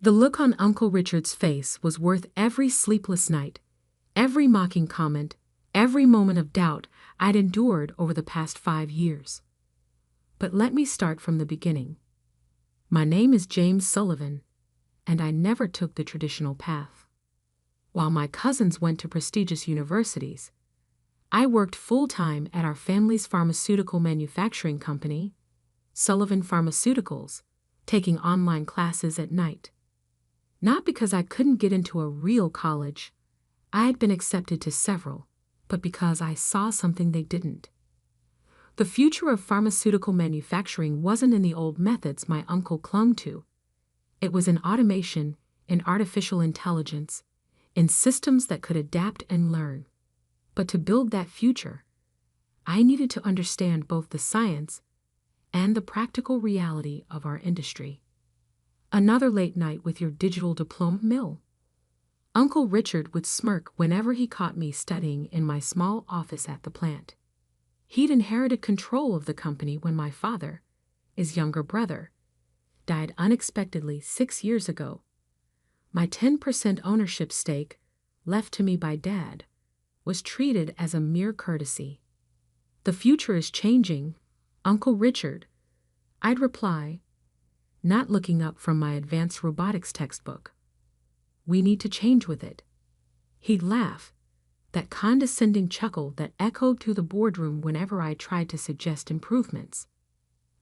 The look on Uncle Richard's face was worth every sleepless night, every mocking comment, every moment of doubt I'd endured over the past 5 years. But let me start from the beginning. My name is James Sullivan, and I never took the traditional path. While my cousins went to prestigious universities, I worked full-time at our family's pharmaceutical manufacturing company, Sullivan Pharmaceuticals, taking online classes at night. Not because I couldn't get into a real college, I had been accepted to several, but because I saw something they didn't. The future of pharmaceutical manufacturing wasn't in the old methods my uncle clung to. It was in automation, in artificial intelligence, in systems that could adapt and learn. But to build that future, I needed to understand both the science and the practical reality of our industry. Another late night with your digital diploma mill? Uncle Richard would smirk whenever he caught me studying in my small office at the plant. He'd inherited control of the company when my father, his younger brother, died unexpectedly 6 years ago. My 10% ownership stake, left to me by Dad, was treated as a mere courtesy. "The future is changing, Uncle Richard," I'd reply, not looking up from my advanced robotics textbook. "We need to change with it." He'd laugh, that condescending chuckle that echoed through the boardroom whenever I tried to suggest improvements.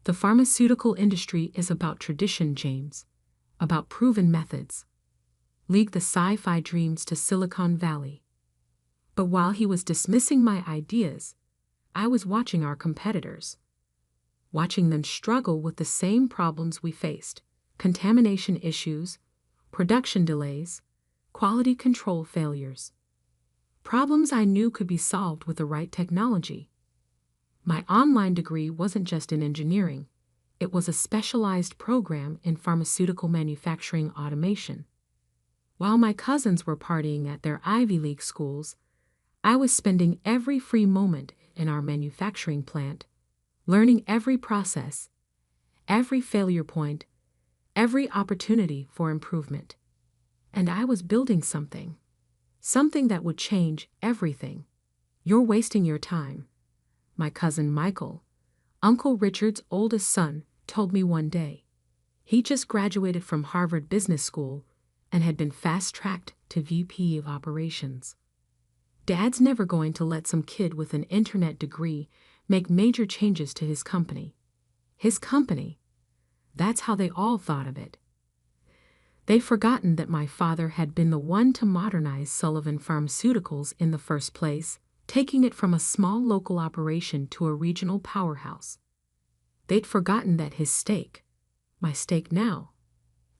The pharmaceutical industry is about tradition, James, about proven methods. Leave the sci-fi dreams to Silicon Valley. But while he was dismissing my ideas, I was watching our competitors, watching them struggle with the same problems we faced: contamination issues, production delays, quality control failures. Problems I knew could be solved with the right technology. My online degree wasn't just in engineering, it was a specialized program in pharmaceutical manufacturing automation. While my cousins were partying at their Ivy League schools, I was spending every free moment in our manufacturing plant, learning every process, every failure point, every opportunity for improvement. And I was building something that would change everything. "You're wasting your time," my cousin Michael, Uncle Richard's oldest son, told me one day. He just graduated from Harvard Business School and had been fast-tracked to VP of Operations. "Dad's never going to let some kid with an internet degree make major changes to his company." His company. That's how they all thought of it. They'd forgotten that my father had been the one to modernize Sullivan Pharmaceuticals in the first place, taking it from a small local operation to a regional powerhouse. They'd forgotten that his stake, my stake now,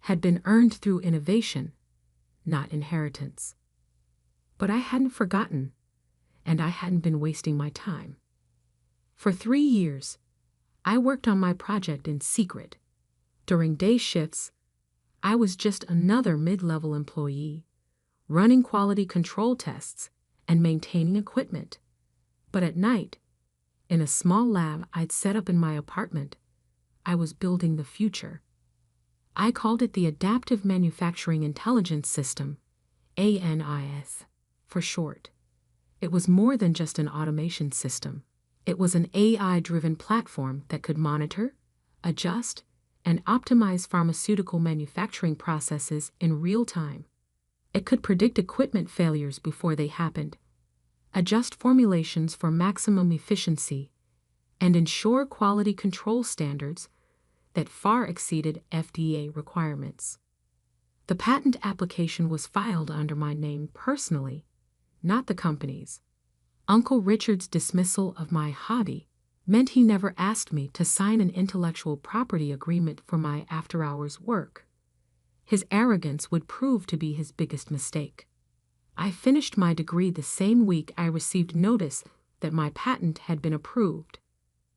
had been earned through innovation, not inheritance. But I hadn't forgotten, and I hadn't been wasting my time. For 3 years, I worked on my project in secret. During day shifts, I was just another mid-level employee, running quality control tests and maintaining equipment. But at night, in a small lab I'd set up in my apartment, I was building the future. I called it the Adaptive Manufacturing Intelligence System, ANIS, for short. It was more than just an automation system. It was an AI-driven platform that could monitor, adjust, and optimize pharmaceutical manufacturing processes in real time. It could predict equipment failures before they happened, adjust formulations for maximum efficiency, and ensure quality control standards that far exceeded FDA requirements. The patent application was filed under my name personally, not the company's. Uncle Richard's dismissal of my hobby meant he never asked me to sign an intellectual property agreement for my after-hours work. His arrogance would prove to be his biggest mistake. I finished my degree the same week I received notice that my patent had been approved.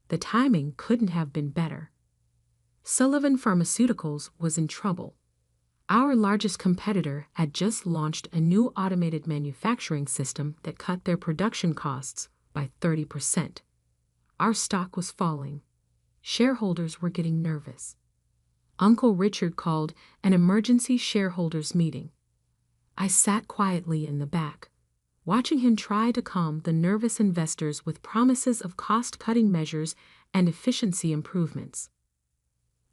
The timing couldn't have been better. Sullivan Pharmaceuticals was in trouble. Our largest competitor had just launched a new automated manufacturing system that cut their production costs by 30%. Our stock was falling. Shareholders were getting nervous. Uncle Richard called an emergency shareholders meeting. I sat quietly in the back, watching him try to calm the nervous investors with promises of cost-cutting measures and efficiency improvements.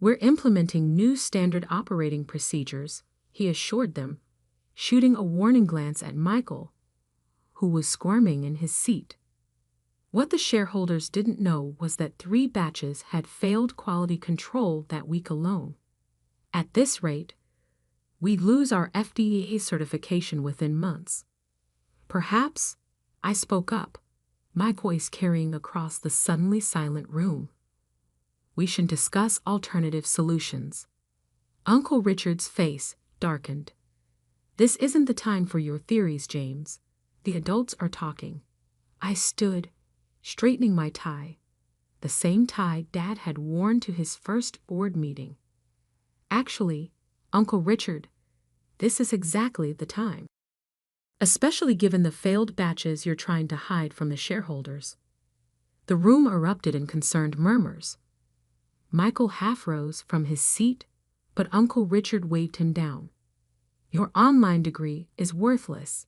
"We're implementing new standard operating procedures," he assured them, shooting a warning glance at Michael, who was squirming in his seat. What the shareholders didn't know was that 3 batches had failed quality control that week alone. At this rate, we'd lose our FDA certification within months. "Perhaps," I spoke up, my voice carrying across the suddenly silent room, "we should discuss alternative solutions." Uncle Richard's face darkened. "This isn't the time for your theories, James. The adults are talking." I stood, straightening my tie, the same tie Dad had worn to his first board meeting. "Actually, Uncle Richard, this is exactly the time. Especially given the failed batches you're trying to hide from the shareholders." The room erupted in concerned murmurs. Michael half rose from his seat, but Uncle Richard waved him down. "Your online degree is worthless,"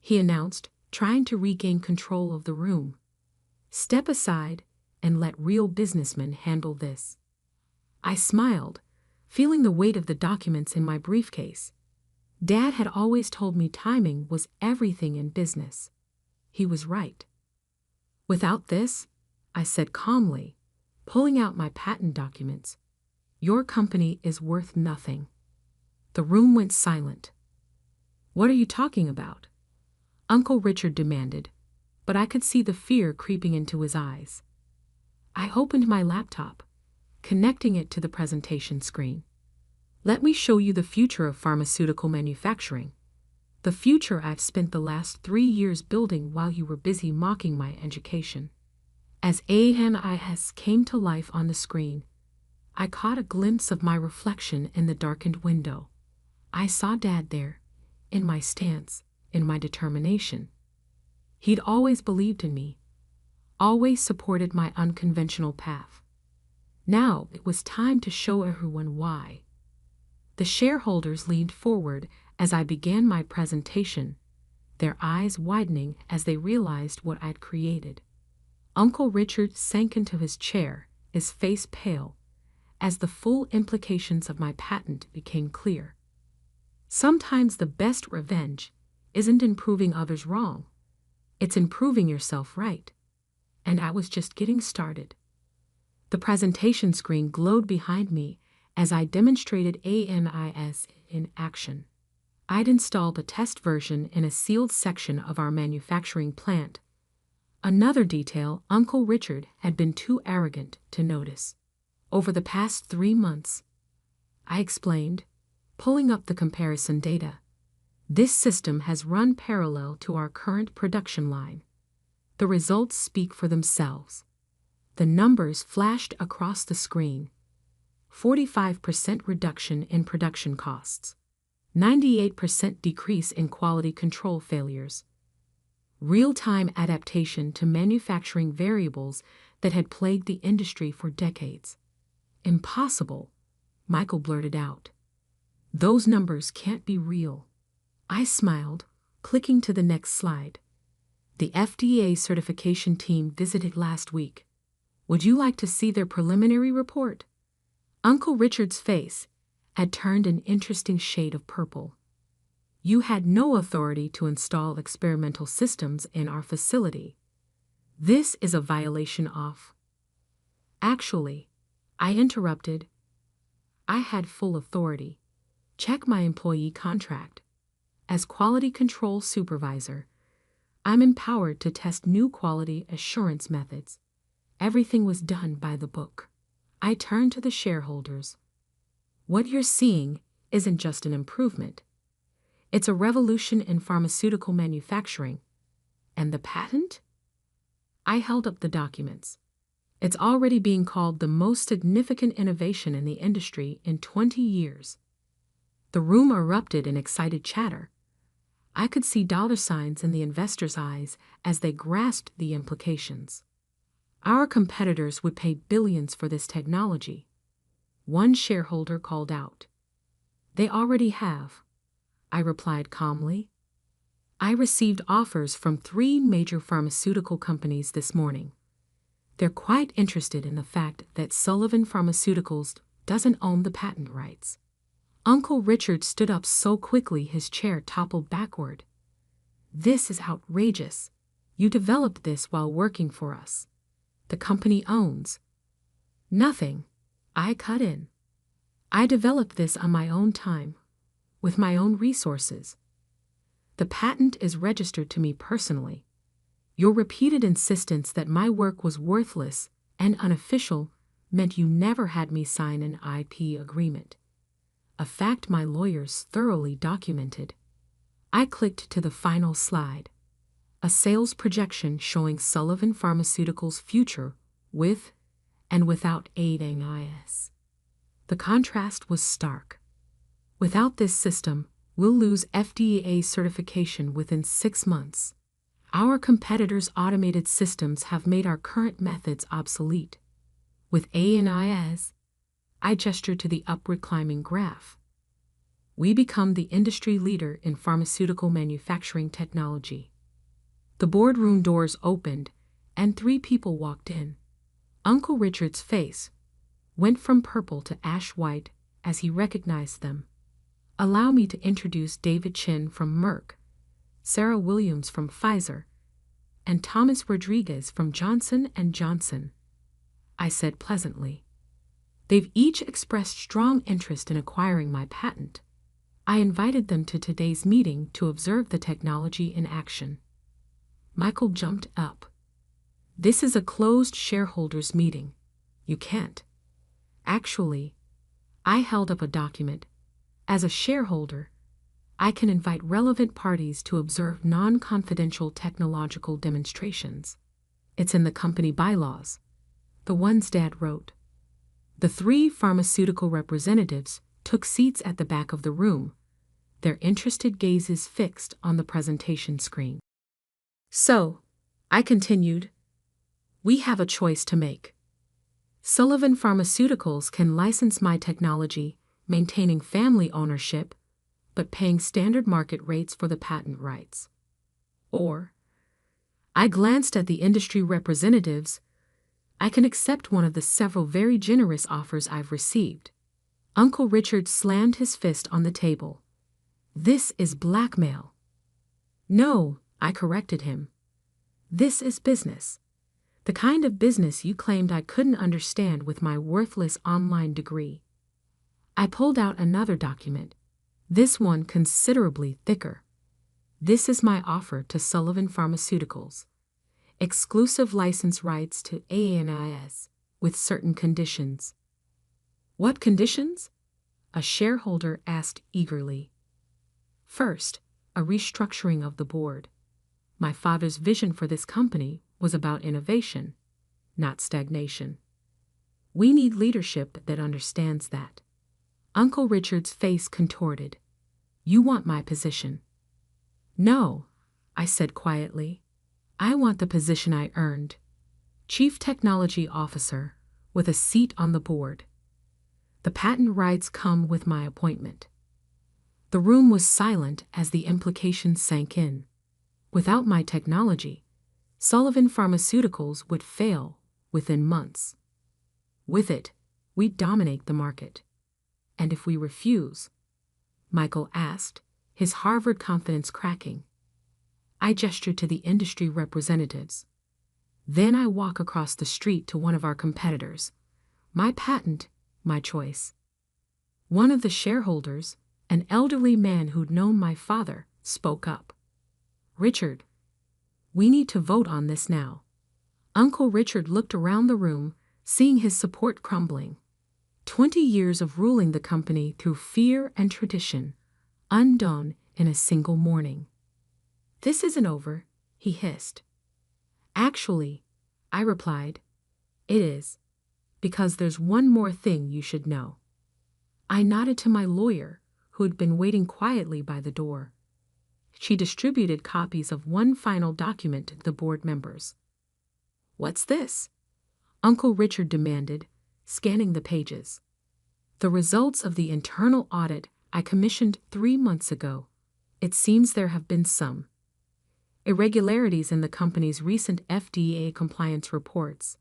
he announced, trying to regain control of the room. "Step aside and let real businessmen handle this." I smiled, feeling the weight of the documents in my briefcase. Dad had always told me timing was everything in business. He was right. "Without this," I said calmly, pulling out my patent documents, "your company is worth nothing." The room went silent. "What are you talking about?" Uncle Richard demanded, but I could see the fear creeping into his eyes. I opened my laptop, connecting it to the presentation screen. "Let me show you the future of pharmaceutical manufacturing. The future I've spent the last 3 years building while you were busy mocking my education." As ANIS came to life on the screen, I caught a glimpse of my reflection in the darkened window. I saw Dad there, in my stance, in my determination. He'd always believed in me, always supported my unconventional path. Now it was time to show everyone why. The shareholders leaned forward as I began my presentation, their eyes widening as they realized what I'd created. Uncle Richard sank into his chair, his face pale, as the full implications of my patent became clear. Sometimes the best revenge isn't in proving others wrong. It's in proving yourself right. And I was just getting started. The presentation screen glowed behind me as I demonstrated ANIS in action. I'd installed a test version in a sealed section of our manufacturing plant, another detail Uncle Richard had been too arrogant to notice. "Over the past 3 months," I explained, pulling up the comparison data, "this system has run parallel to our current production line. The results speak for themselves." The numbers flashed across the screen. 45% reduction in production costs, 98% decrease in quality control failures, real-time adaptation to manufacturing variables that had plagued the industry for decades. "Impossible," Michael blurted out. "Those numbers can't be real." I smiled, clicking to the next slide. "The FDA certification team visited last week. Would you like to see their preliminary report?" Uncle Richard's face had turned an interesting shade of purple. "You had no authority to install experimental systems in our facility. This is a violation of—" "Actually," I interrupted, "I had full authority. Check my employee contract. As quality control supervisor, I'm empowered to test new quality assurance methods. Everything was done by the book." I turned to the shareholders. "What you're seeing isn't just an improvement. It's a revolution in pharmaceutical manufacturing. And the patent?" I held up the documents. "It's already being called the most significant innovation in the industry in 20 years. The room erupted in excited chatter. I could see dollar signs in the investors' eyes as they grasped the implications. Our competitors would pay billions for this technology. One shareholder called out. They already have, I replied calmly. I received offers from 3 major pharmaceutical companies this morning. They're quite interested in the fact that Sullivan Pharmaceuticals doesn't own the patent rights. Uncle Richard stood up so quickly his chair toppled backward. This is outrageous. You developed this while working for us. The company owns nothing. I cut in. I developed this on my own time, with my own resources. The patent is registered to me personally. Your repeated insistence that my work was worthless and unofficial meant you never had me sign an IP agreement. A fact my lawyers thoroughly documented. I clicked to the final slide. A sales projection showing Sullivan Pharmaceuticals' future with and without aita. The contrast was stark. Without this system, we'll lose FDA certification within 6 months. Our competitors' automated systems have made our current methods obsolete. With aita, I gestured to the upward climbing graph. We become the industry leader in pharmaceutical manufacturing technology. The boardroom doors opened, and 3 people walked in. Uncle Richard's face went from purple to ash white as he recognized them. Allow me to introduce David Chin from Merck, Sarah Williams from Pfizer, and Thomas Rodriguez from Johnson & Johnson, I said pleasantly. They've each expressed strong interest in acquiring my patent. I invited them to today's meeting to observe the technology in action. Michael jumped up. This is a closed shareholders meeting. You can't. Actually, I held up a document. As a shareholder, I can invite relevant parties to observe non-confidential technological demonstrations. It's in the company bylaws, the ones Dad wrote. The 3 pharmaceutical representatives took seats at the back of the room, their interested gazes fixed on the presentation screen. So, I continued, we have a choice to make. Sullivan Pharmaceuticals can license my technology, maintaining family ownership, but paying standard market rates for the patent rights. Or, I glanced at the industry representatives. I can accept one of the several very generous offers I've received. Uncle Richard slammed his fist on the table. This is blackmail. No, I corrected him. This is business. The kind of business you claimed I couldn't understand with my worthless online degree. I pulled out another document, this one considerably thicker. This is my offer to Sullivan Pharmaceuticals. Exclusive license rights to aita with certain conditions. What conditions? A shareholder asked eagerly. First, a restructuring of the board. My father's vision for this company was about innovation, not stagnation. We need leadership that understands that. Uncle Richard's face contorted. You want my position? No, I said quietly. I want the position I earned. Chief Technology Officer, with a seat on the board. The patent rights come with my appointment. The room was silent as the implications sank in. Without my technology, Sullivan Pharmaceuticals would fail within months. With it, we'd dominate the market. And if we refuse? Michael asked, his Harvard confidence cracking. I gestured to the industry representatives. Then I walk across the street to one of our competitors. My patent, my choice. One of the shareholders, an elderly man who'd known my father, spoke up. Richard, we need to vote on this now. Uncle Richard looked around the room, seeing his support crumbling. 20 years of ruling the company through fear and tradition, undone in a single morning. This isn't over, he hissed. Actually, I replied, it is, because there's one more thing you should know. I nodded to my lawyer, who had been waiting quietly by the door. She distributed copies of one final document to the board members. What's this? Uncle Richard demanded, scanning the pages. The results of the internal audit I commissioned 3 months ago. It seems there have been some irregularities in the company's recent FDA compliance reports.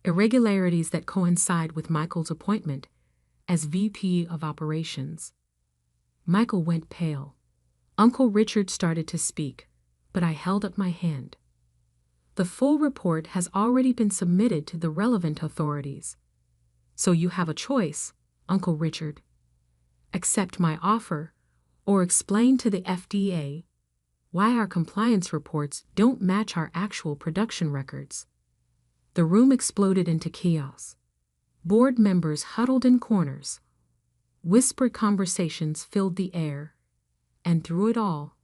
Irregularities that coincide with Michael's appointment as VP of Operations. Michael went pale. Uncle Richard started to speak, but I held up my hand. The full report has already been submitted to the relevant authorities. So you have a choice, Uncle Richard. Accept my offer, or explain to the FDA why our compliance reports don't match our actual production records. The room exploded into chaos. Board members huddled in corners. Whispered conversations filled the air. And through it all,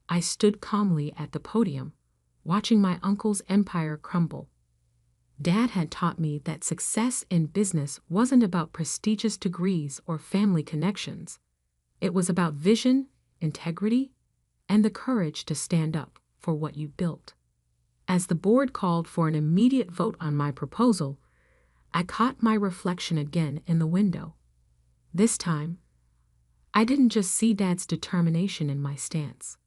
I stood calmly at the podium, watching my uncle's empire crumble. Dad had taught me that success in business wasn't about prestigious degrees or family connections. It was about vision, integrity, and the courage to stand up for what you built. As the board called for an immediate vote on my proposal, I caught my reflection again in the window. This time, I didn't just see Dad's determination in my stance.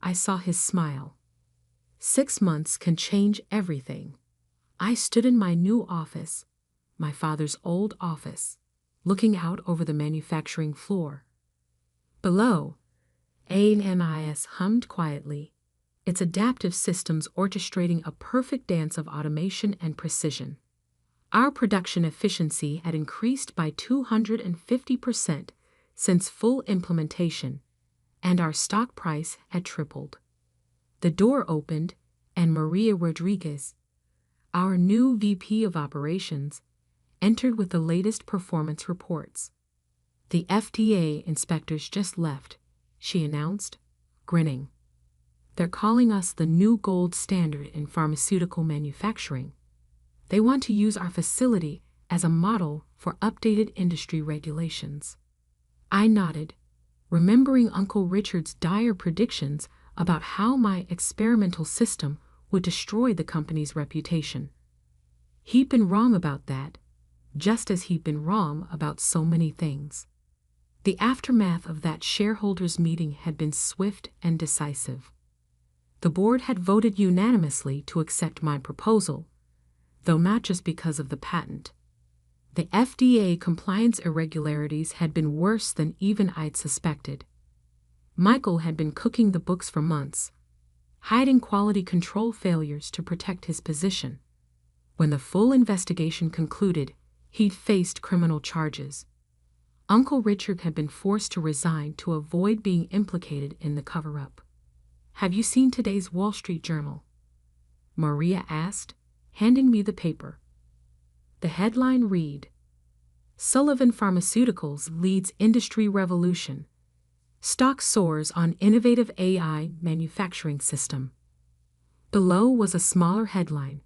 I saw his smile. 6 months can change everything. I stood in my new office, my father's old office, looking out over the manufacturing floor. Below, ANIS hummed quietly, its adaptive systems orchestrating a perfect dance of automation and precision. Our production efficiency had increased by 250% since full implementation, and our stock price had tripled. The door opened, and Maria Rodriguez, our new VP of Operations, entered with the latest performance reports. The FDA inspectors just left, she announced, grinning. They're calling us the new gold standard in pharmaceutical manufacturing. They want to use our facility as a model for updated industry regulations. I nodded, remembering Uncle Richard's dire predictions about how my experimental system would destroy the company's reputation. He'd been wrong about that, just as he'd been wrong about so many things. The aftermath of that shareholders' meeting had been swift and decisive. The board had voted unanimously to accept my proposal, though not just because of the patent. The FDA compliance irregularities had been worse than even I'd suspected. Michael had been cooking the books for months, hiding quality control failures to protect his position. When the full investigation concluded, he'd faced criminal charges. Uncle Richard had been forced to resign to avoid being implicated in the cover-up. "Have you seen today's Wall Street Journal?" Maria asked, handing me the paper. The headline read, "Sullivan Pharmaceuticals leads industry revolution. Stock soars on innovative AI manufacturing system." Below was a smaller headline,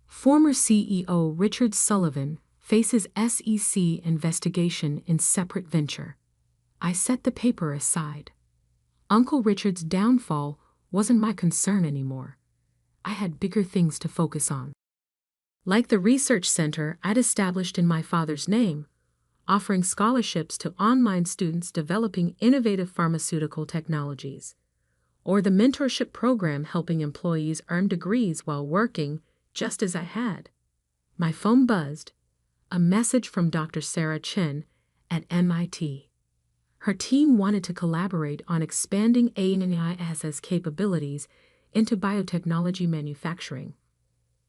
"Former CEO Richard Sullivan faces SEC investigation in separate venture." I set the paper aside. Uncle Richard's downfall wasn't my concern anymore. I had bigger things to focus on. Like the research center I'd established in my father's name, offering scholarships to online students developing innovative pharmaceutical technologies, or the mentorship program helping employees earn degrees while working just as I had. My phone buzzed, a message from Dr. Sarah Chen at MIT. Her team wanted to collaborate on expanding ANIS's capabilities into biotechnology manufacturing.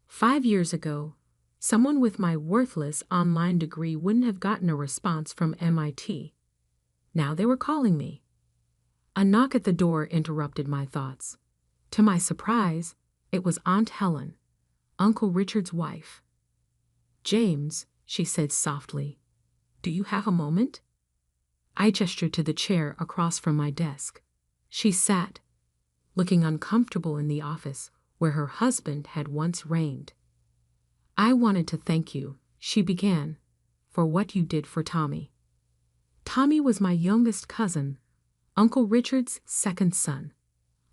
5 years ago, someone with my worthless online degree wouldn't have gotten a response from MIT. Now they were calling me. A knock at the door interrupted my thoughts. To my surprise, it was Aunt Helen, Uncle Richard's wife. "James," she said softly, "do you have a moment?" I gestured to the chair across from my desk. She sat, looking uncomfortable in the office where her husband had once reigned. "I wanted to thank you," she began, "for what you did for Tommy." Tommy was my youngest cousin, Uncle Richard's second son.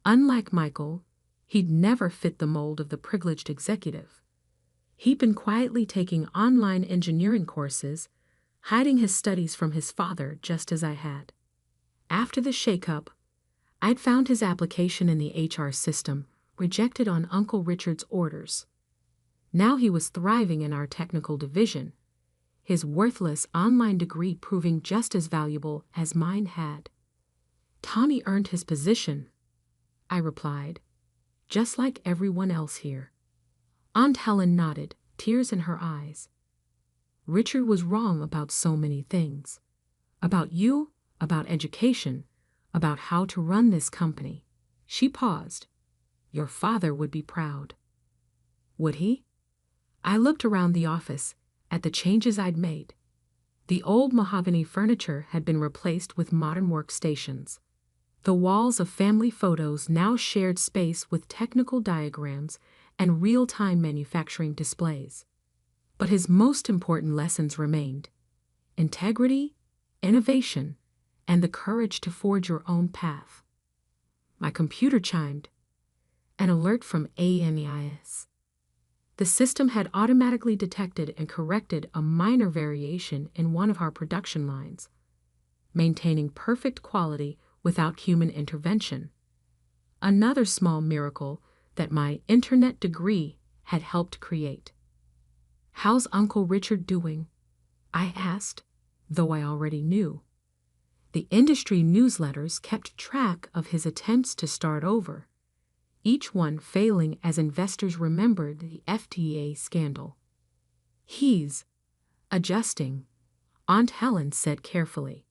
Unlike Michael, he'd never fit the mold of the privileged executive. He'd been quietly taking online engineering courses, hiding his studies from his father just as I had. After the shakeup, I'd found his application in the HR system, rejected on Uncle Richard's orders. Now he was thriving in our technical division, his worthless online degree proving just as valuable as mine had. Tommy earned his position, I replied, just like everyone else here. Aunt Helen nodded, tears in her eyes. Richard was wrong about so many things. About you, about education, about how to run this company. She paused. Your father would be proud. Would he? I looked around the office, at the changes I'd made. The old mahogany furniture had been replaced with modern workstations. The walls of family photos now shared space with technical diagrams and real-time manufacturing displays. But his most important lessons remained: integrity, innovation, and the courage to forge your own path. My computer chimed. An alert from AMEIS. The system had automatically detected and corrected a minor variation in one of our production lines, maintaining perfect quality without human intervention. Another small miracle that my internet degree had helped create. How's Uncle Richard doing? I asked, though I already knew. The industry newsletters kept track of his attempts to start over, each one failing as investors remembered the FTA scandal. He's adjusting, Aunt Helen said carefully.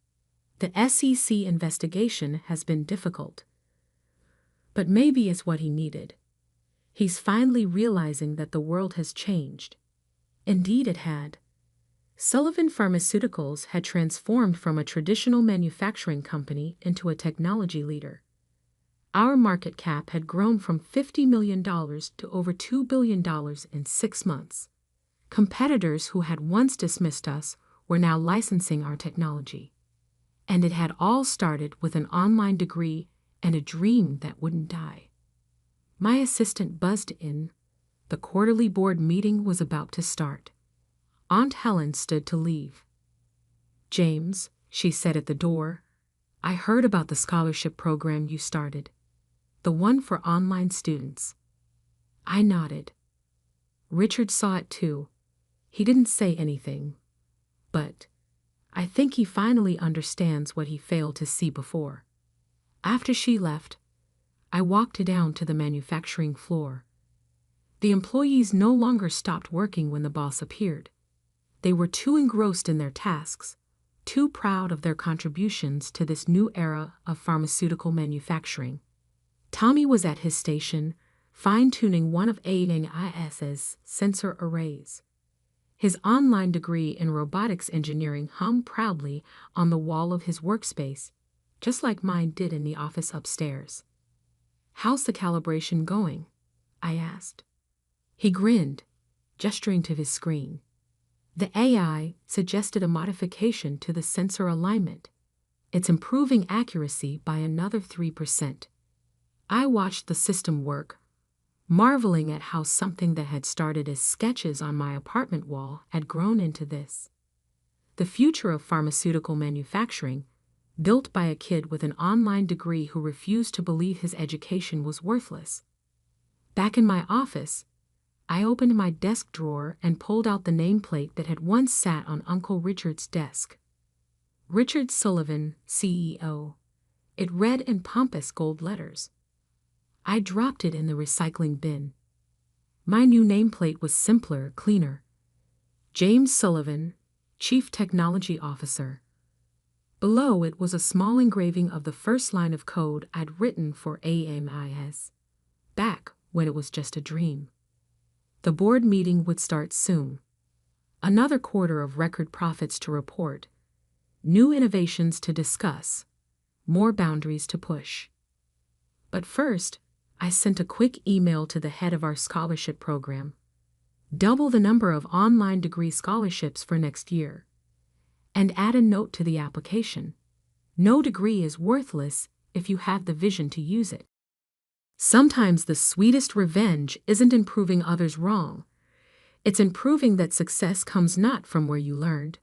The SEC investigation has been difficult, but maybe it's what he needed. He's finally realizing that the world has changed. Indeed it had. Sullivan Pharmaceuticals had transformed from a traditional manufacturing company into a technology leader. Our market cap had grown from $50 million to over $2 billion in 6 months. Competitors who had once dismissed us were now licensing our technology. And it had all started with an online degree and a dream that wouldn't die. My assistant buzzed in. The quarterly board meeting was about to start. Aunt Helen stood to leave. James, she said at the door, I heard about the scholarship program you started, the one for online students. I nodded. Richard saw it too. He didn't say anything, but I think he finally understands what he failed to see before. After she left, I walked down to the manufacturing floor. The employees no longer stopped working when the boss appeared. They were too engrossed in their tasks, too proud of their contributions to this new era of pharmaceutical manufacturing. Tommy was at his station, fine-tuning one of AMEIS's sensor arrays. His online degree in robotics engineering hung proudly on the wall of his workspace, just like mine did in the office upstairs. How's the calibration going? I asked. He grinned, gesturing to his screen. The AI suggested a modification to the sensor alignment. It's improving accuracy by another 3%. I watched the system work, marveling at how something that had started as sketches on my apartment wall had grown into this. The future of pharmaceutical manufacturing, built by a kid with an online degree who refused to believe his education was worthless. Back in my office, I opened my desk drawer and pulled out the nameplate that had once sat on Uncle Richard's desk. Richard Sullivan, CEO. It read in pompous gold letters. I dropped it in the recycling bin. My new nameplate was simpler, cleaner. James Sullivan, Chief Technology Officer. Below it was a small engraving of the first line of code I'd written for AMEIS, back when it was just a dream. The board meeting would start soon. Another quarter of record profits to report, new innovations to discuss, more boundaries to push. But first, I sent a quick email to the head of our scholarship program. Double the number of online degree scholarships for next year. And add a note to the application. No degree is worthless if you have the vision to use it. Sometimes the sweetest revenge isn't in proving others wrong. It's in proving that success comes not from where you learned,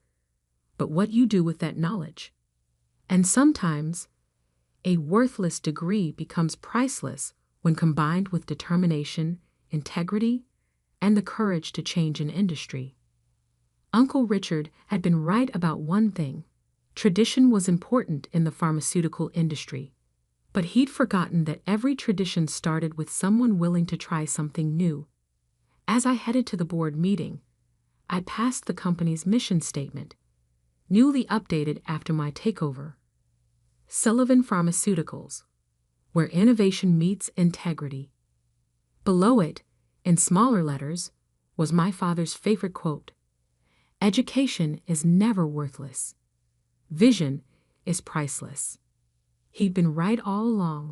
but what you do with that knowledge. And sometimes, a worthless degree becomes priceless when combined with determination, integrity, and the courage to change an industry. Uncle Richard had been right about one thing. Tradition was important in the pharmaceutical industry. But he'd forgotten that every tradition started with someone willing to try something new. As I headed to the board meeting, I passed the company's mission statement, newly updated after my takeover. Sullivan Pharmaceuticals, where innovation meets integrity. Below it, in smaller letters, was my father's favorite quote: "Education is never worthless. Vision is priceless." He'd been right all along.